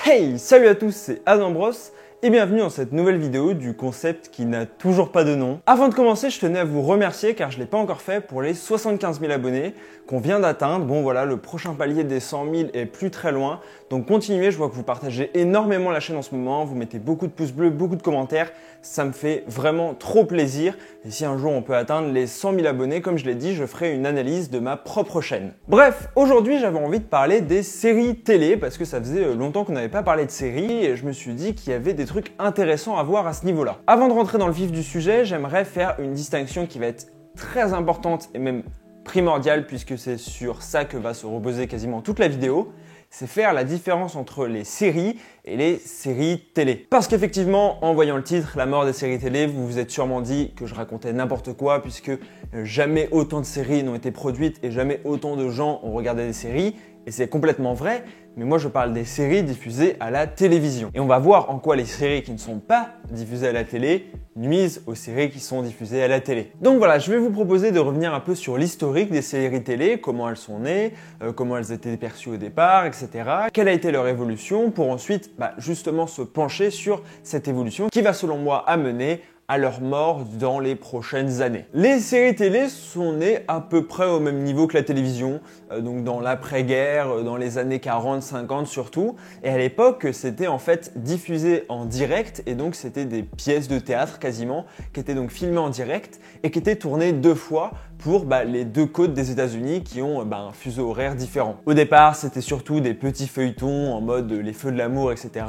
Hey, salut à tous, c'est Adam Bros et bienvenue dans cette nouvelle vidéo du concept qui n'a toujours pas de nom. Avant de commencer, je tenais à vous remercier car je ne l'ai pas encore fait pour les 75 000 abonnés qu'on vient d'atteindre. Bon voilà, le prochain palier des 100 000 est plus très loin. Donc continuez, je vois que vous partagez énormément la chaîne en ce moment, vous mettez beaucoup de pouces bleus, beaucoup de commentaires. Ça me fait vraiment trop plaisir. Et si un jour on peut atteindre les 100 000 abonnés, comme je l'ai dit, je ferai une analyse de ma propre chaîne. Bref, aujourd'hui j'avais envie de parler des séries télé parce que ça faisait longtemps qu'on n'avait pas parlé de séries et je me suis dit qu'il y avait des trucs intéressants à voir à ce niveau-là. Avant de rentrer dans le vif du sujet, j'aimerais faire une distinction qui va être très importante et même primordiale puisque c'est sur ça que va se reposer quasiment toute la vidéo. C'est faire la différence entre les séries et les séries télé. Parce qu'effectivement, en voyant le titre, la mort des séries télé, vous vous êtes sûrement dit que je racontais n'importe quoi puisque jamais autant de séries n'ont été produites et jamais autant de gens ont regardé des séries. Et c'est complètement vrai, mais moi je parle des séries diffusées à la télévision. Et on va voir en quoi les séries qui ne sont pas diffusées à la télé nuisent aux séries qui sont diffusées à la télé. Donc voilà, je vais vous proposer de revenir un peu sur l'historique des séries télé, comment elles sont nées, comment elles étaient perçues au départ, etc. Quelle a été leur évolution pour ensuite justement se pencher sur cette évolution qui va selon moi amener à leur mort dans les prochaines années. Les séries télé sont nées à peu près au même niveau que la télévision, donc dans l'après-guerre, dans les années 40-50 surtout. Et à l'époque, c'était en fait diffusé en direct et donc c'était des pièces de théâtre quasiment qui étaient donc filmées en direct et qui étaient tournées 2 fois pour les 2 côtes des États-Unis qui ont un fuseau horaire différent. Au départ, c'était surtout des petits feuilletons en mode Les Feux de l'amour, etc.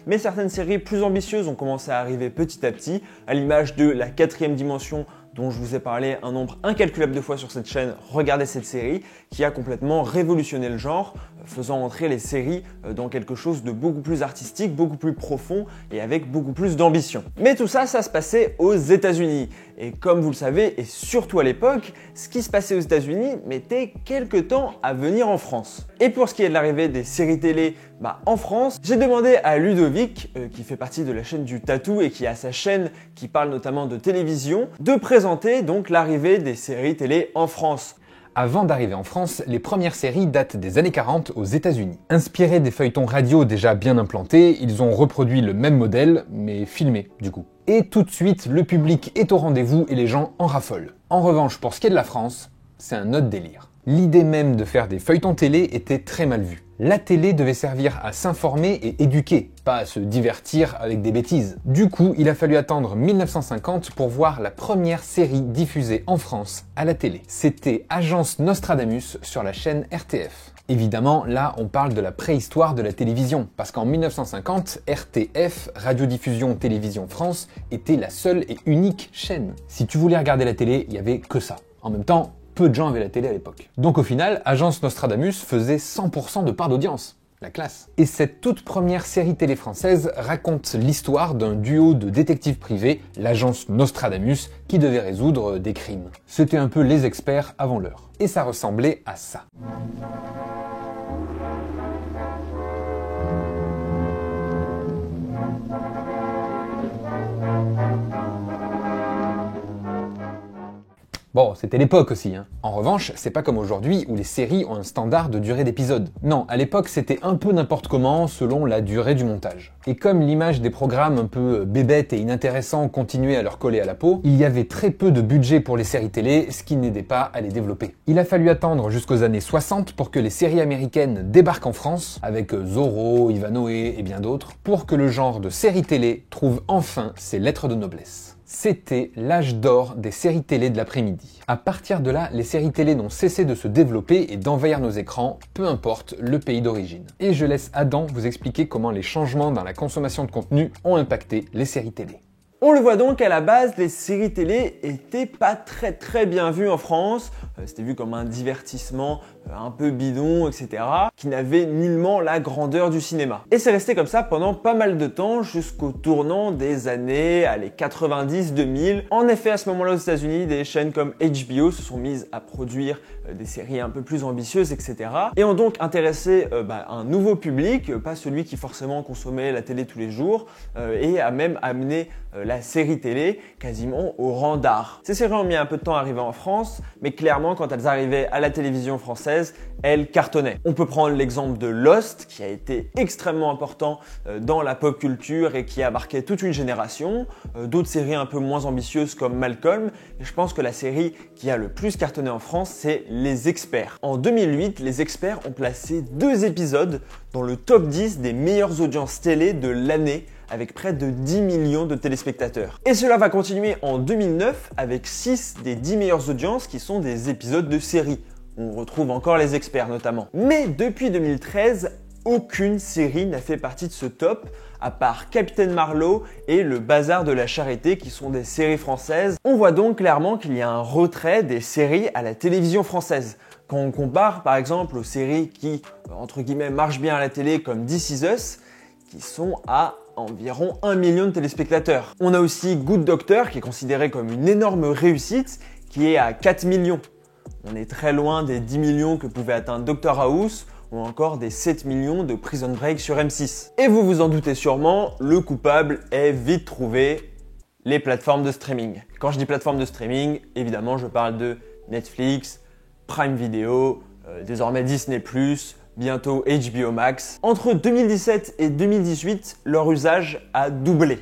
Mais certaines séries plus ambitieuses ont commencé à arriver petit à petit, à l'image de La 4e dimension dont je vous ai parlé un nombre incalculable de fois sur cette chaîne. Regardez cette série qui a complètement révolutionné le genre, faisant entrer les séries dans quelque chose de beaucoup plus artistique, beaucoup plus profond et avec beaucoup plus d'ambition. Mais tout ça, ça se passait aux États-Unis. Et comme vous le savez, et surtout à l'époque, ce qui se passait aux États-Unis mettait quelques temps à venir en France. Et pour ce qui est de l'arrivée des séries télé en France, j'ai demandé à Ludovic, qui fait partie de la chaîne du Tatou et qui a sa chaîne qui parle notamment de télévision, de présenter donc l'arrivée des séries télé en France. Avant d'arriver en France, les premières séries datent des années 40 aux États-Unis. Inspirés des feuilletons radio déjà bien implantés, ils ont reproduit le même modèle, mais filmé du coup. Et tout de suite, le public est au rendez-vous et les gens en raffolent. En revanche, pour ce qui est de la France, c'est un autre délire. L'idée même de faire des feuilletons télé était très mal vue. La télé devait servir à s'informer et éduquer, pas à se divertir avec des bêtises. Du coup, il a fallu attendre 1950 pour voir la première série diffusée en France à la télé. C'était Agence Nostradamus sur la chaîne RTF. Évidemment, là, on parle de la préhistoire de la télévision, parce qu'en 1950, RTF, Radiodiffusion Télévision France, était la seule et unique chaîne. Si tu voulais regarder la télé, il y avait que ça. En même temps, peu de gens avaient la télé à l'époque. Donc au final, Agence Nostradamus faisait 100% de part d'audience. La classe. Et cette toute première série télé française raconte l'histoire d'un duo de détectives privés, l'agence Nostradamus, qui devait résoudre des crimes. C'était un peu les experts avant l'heure. Et ça ressemblait à ça. Bon, c'était l'époque aussi, hein. En revanche, c'est pas comme aujourd'hui où les séries ont un standard de durée d'épisode. Non, à l'époque, c'était un peu n'importe comment selon la durée du montage. Et comme l'image des programmes un peu bébêtes et inintéressants continuait à leur coller à la peau, il y avait très peu de budget pour les séries télé, ce qui n'aidait pas à les développer. Il a fallu attendre jusqu'aux années 60 pour que les séries américaines débarquent en France, avec Zorro, Ivanhoé et bien d'autres, pour que le genre de série télé trouve enfin ses lettres de noblesse. C'était l'âge d'or des séries télé de l'après-midi. À partir de là, les séries télé n'ont cessé de se développer et d'envahir nos écrans, peu importe le pays d'origine. Et je laisse Adam vous expliquer comment les changements dans la consommation de contenu ont impacté les séries télé. On le voit donc, à la base, les séries télé étaient pas très bien vues en France. C'était vu comme un divertissement un peu bidon, etc., qui n'avait nullement la grandeur du cinéma. Et c'est resté comme ça pendant pas mal de temps, jusqu'au tournant des années 90-2000. En effet, à ce moment-là, aux États-Unis, des chaînes comme HBO se sont mises à produire des séries un peu plus ambitieuses, etc. et ont donc intéressé un nouveau public, pas celui qui forcément consommait la télé tous les jours, et a même amené la série télé quasiment au rang d'art. Ces séries ont mis un peu de temps à arriver en France, mais clairement quand elles arrivaient à la télévision française, elles cartonnaient. On peut prendre l'exemple de Lost, qui a été extrêmement important dans la pop culture et qui a marqué toute une génération. D'autres séries un peu moins ambitieuses comme Malcolm. Et je pense que la série qui a le plus cartonné en France, c'est Les Experts. En 2008, Les Experts ont placé 2 épisodes dans le top 10 des meilleures audiences télé de l'année, avec près de 10 millions de téléspectateurs. Et cela va continuer en 2009 avec 6 des 10 meilleures audiences qui sont des épisodes de série. On retrouve encore Les Experts notamment. Mais depuis 2013, aucune série n'a fait partie de ce top, à part Capitaine Marlowe et Le Bazar de la Charité qui sont des séries françaises. On voit donc clairement qu'il y a un retrait des séries à la télévision française. Quand on compare par exemple aux séries qui, entre guillemets, marchent bien à la télé comme This Is Us, qui sont à environ 1 million de téléspectateurs. On a aussi Good Doctor qui est considéré comme une énorme réussite, qui est à 4 millions. On est très loin des 10 millions que pouvait atteindre Dr House ou encore des 7 millions de Prison Break sur M6. Et vous vous en doutez sûrement, le coupable est vite trouvé, les plateformes de streaming. Quand je dis plateformes de streaming, évidemment je parle de Netflix, Prime Video, désormais Disney+, bientôt HBO Max. Entre 2017 et 2018, leur usage a doublé.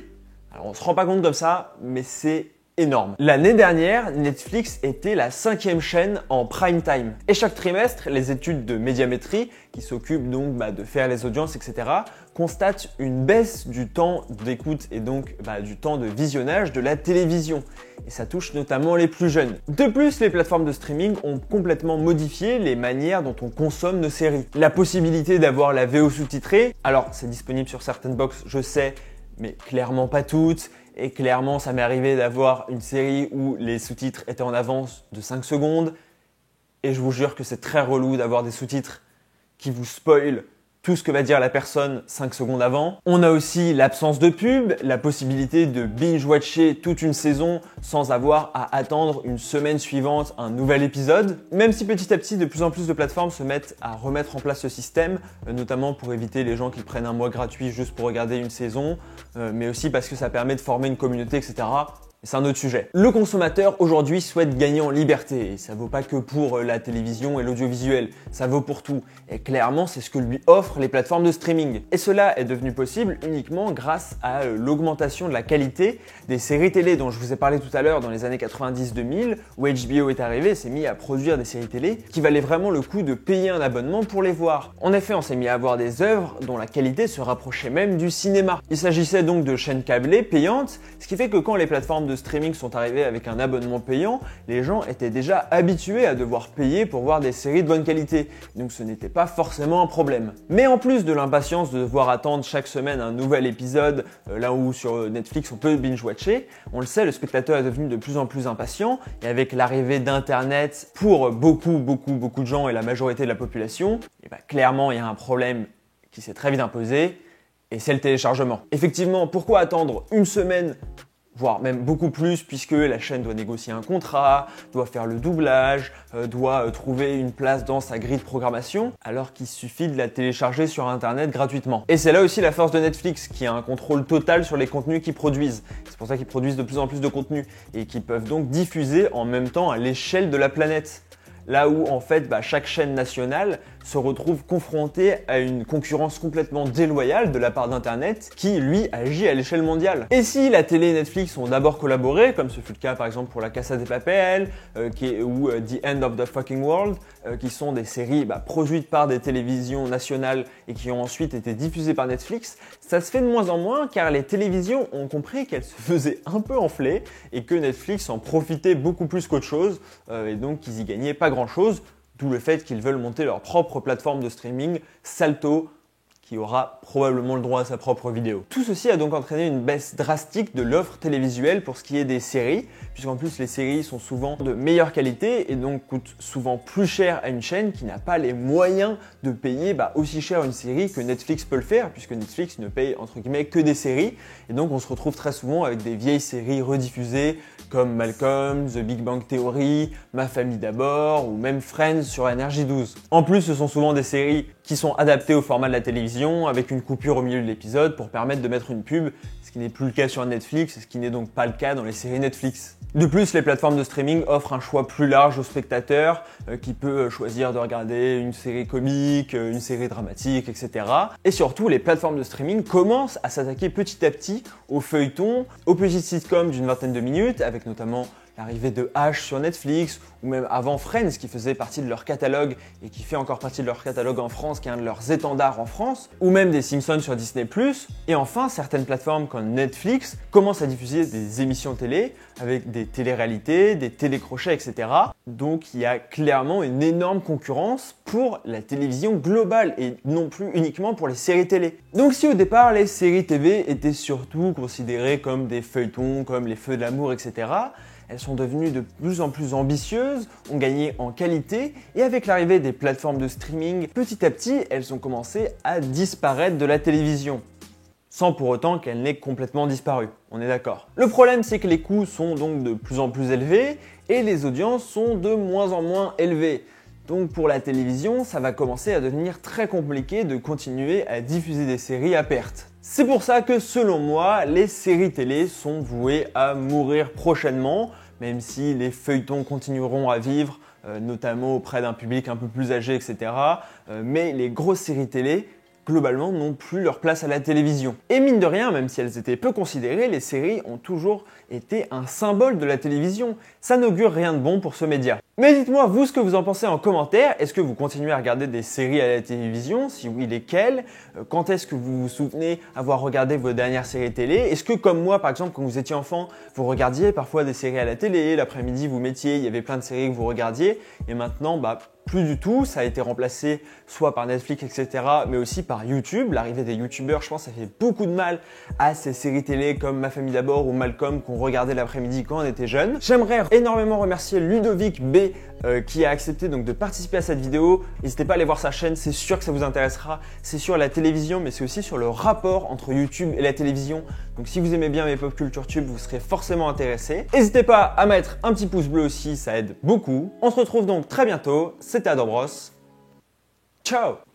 Alors on se rend pas compte comme ça, mais c'est énorme. L'année dernière, Netflix était la 5e chaîne en prime time. Et chaque trimestre, les études de médiamétrie, qui s'occupent donc de faire les audiences, etc., constatent une baisse du temps d'écoute et donc du temps de visionnage de la télévision. Et ça touche notamment les plus jeunes. De plus, les plateformes de streaming ont complètement modifié les manières dont on consomme nos séries. La possibilité d'avoir la VO sous-titrée, alors c'est disponible sur certaines box, je sais, mais clairement pas toutes. Et clairement, ça m'est arrivé d'avoir une série où les sous-titres étaient en avance de 5 secondes. Et je vous jure que c'est très relou d'avoir des sous-titres qui vous spoilent tout ce que va dire la personne 5 secondes avant. On a aussi l'absence de pub, la possibilité de binge-watcher toute une saison sans avoir à attendre une semaine suivante un nouvel épisode. Même si petit à petit, de plus en plus de plateformes se mettent à remettre en place ce système, notamment pour éviter les gens qui prennent un mois gratuit juste pour regarder une saison, mais aussi parce que ça permet de former une communauté, etc. C'est un autre sujet. Le consommateur aujourd'hui souhaite gagner en liberté et ça vaut pas que pour la télévision et l'audiovisuel, ça vaut pour tout. Et clairement, c'est ce que lui offrent les plateformes de streaming. Et cela est devenu possible uniquement grâce à l'augmentation de la qualité des séries télé dont je vous ai parlé tout à l'heure dans les années 90-2000 où HBO est arrivé et s'est mis à produire des séries télé qui valaient vraiment le coup de payer un abonnement pour les voir. En effet, on s'est mis à avoir des œuvres dont la qualité se rapprochait même du cinéma. Il s'agissait donc de chaînes câblées payantes, ce qui fait que quand les plateformes de streaming sont arrivés avec un abonnement payant, les gens étaient déjà habitués à devoir payer pour voir des séries de bonne qualité. Donc ce n'était pas forcément un problème. Mais en plus de l'impatience de devoir attendre chaque semaine un nouvel épisode, là où sur Netflix on peut binge-watcher, on le sait, le spectateur est devenu de plus en plus impatient et avec l'arrivée d'Internet pour beaucoup de gens et la majorité de la population, clairement il y a un problème qui s'est très vite imposé et c'est le téléchargement. Effectivement, pourquoi attendre une semaine voire même beaucoup plus puisque la chaîne doit négocier un contrat, doit faire le doublage, doit trouver une place dans sa grille de programmation, alors qu'il suffit de la télécharger sur internet gratuitement. Et c'est là aussi la force de Netflix qui a un contrôle total sur les contenus qu'ils produisent. C'est pour ça qu'ils produisent de plus en plus de contenus et qui peuvent donc diffuser en même temps à l'échelle de la planète. Là où en fait chaque chaîne nationale se retrouve confrontée à une concurrence complètement déloyale de la part d'Internet qui lui agit à l'échelle mondiale. Et si la télé et Netflix ont d'abord collaboré, comme ce fut le cas par exemple pour La Casa de Papel ou The End of the Fucking World, qui sont des séries produites par des télévisions nationales et qui ont ensuite été diffusées par Netflix, ça se fait de moins en moins car les télévisions ont compris qu'elles se faisaient un peu enfler et que Netflix en profitait beaucoup plus qu'autre chose et donc qu'ils y gagnaient pas grand chose, d'où le fait qu'ils veulent monter leur propre plateforme de streaming, Salto, qui aura probablement le droit à sa propre vidéo. Tout ceci a donc entraîné une baisse drastique de l'offre télévisuelle pour ce qui est des séries, puisqu'en plus les séries sont souvent de meilleure qualité et donc coûtent souvent plus cher à une chaîne qui n'a pas les moyens de payer aussi cher une série que Netflix peut le faire, puisque Netflix ne paye entre guillemets que des séries, et donc on se retrouve très souvent avec des vieilles séries rediffusées comme Malcolm, The Big Bang Theory, Ma famille d'abord ou même Friends sur NRJ12. En plus, ce sont souvent des séries qui sont adaptées au format de la télévision télévision avec une coupure au milieu de l'épisode pour permettre de mettre une pub, ce qui n'est plus le cas sur Netflix et ce qui n'est donc pas le cas dans les séries Netflix. De plus, les plateformes de streaming offrent un choix plus large au spectateur qui peut choisir de regarder une série comique, une série dramatique, etc. Et surtout, les plateformes de streaming commencent à s'attaquer petit à petit aux feuilletons, aux petites sitcoms d'une vingtaine de minutes, avec notamment l'arrivée de H sur Netflix, ou même avant Friends qui faisait partie de leur catalogue et qui fait encore partie de leur catalogue en France, qui est un de leurs étendards en France, ou même des Simpsons sur Disney+. Et enfin, certaines plateformes comme Netflix commencent à diffuser des émissions télé avec des téléréalités, des télécrochets, etc. Donc il y a clairement une énorme concurrence pour la télévision globale et non plus uniquement pour les séries télé. Donc si au départ les séries TV étaient surtout considérées comme des feuilletons, comme les Feux de l'amour, etc., elles sont devenues de plus en plus ambitieuses, ont gagné en qualité et avec l'arrivée des plateformes de streaming, petit à petit, elles ont commencé à disparaître de la télévision. Sans pour autant qu'elles n'aient complètement disparu, on est d'accord. Le problème, c'est que les coûts sont donc de plus en plus élevés et les audiences sont de moins en moins élevées. Donc pour la télévision, ça va commencer à devenir très compliqué de continuer à diffuser des séries à perte. C'est pour ça que selon moi, les séries télé sont vouées à mourir prochainement, même si les feuilletons continueront à vivre, notamment auprès d'un public un peu plus âgé, etc. Mais les grosses séries télé, globalement, n'ont plus leur place à la télévision. Et mine de rien, même si elles étaient peu considérées, les séries ont toujours été un symbole de la télévision. Ça n'augure rien de bon pour ce média. Mais dites-moi, vous, ce que vous en pensez en commentaire. Est-ce que vous continuez à regarder des séries à la télévision? Si oui, lesquelles? Quand est-ce que vous vous souvenez avoir regardé vos dernières séries télé? Est-ce que, comme moi, par exemple, quand vous étiez enfant, vous regardiez parfois des séries à la télé, l'après-midi, vous mettiez, il y avait plein de séries que vous regardiez, et maintenant, plus du tout, ça a été remplacé soit par Netflix, etc., mais aussi par YouTube. L'arrivée des YouTubeurs, je pense, ça fait beaucoup de mal à ces séries télé comme Ma famille d'abord ou Malcolm qu'on regardait l'après-midi quand on était jeune. J'aimerais énormément remercier Ludovic B qui a accepté donc de participer à cette vidéo. N'hésitez pas à aller voir sa chaîne, c'est sûr que ça vous intéressera. C'est sur la télévision, mais c'est aussi sur le rapport entre YouTube et la télévision. Donc si vous aimez bien mes pop culture tube, vous serez forcément intéressé. N'hésitez pas à mettre un petit pouce bleu aussi, ça aide beaucoup. On se retrouve donc très bientôt. C'était Adam Bros. Ciao!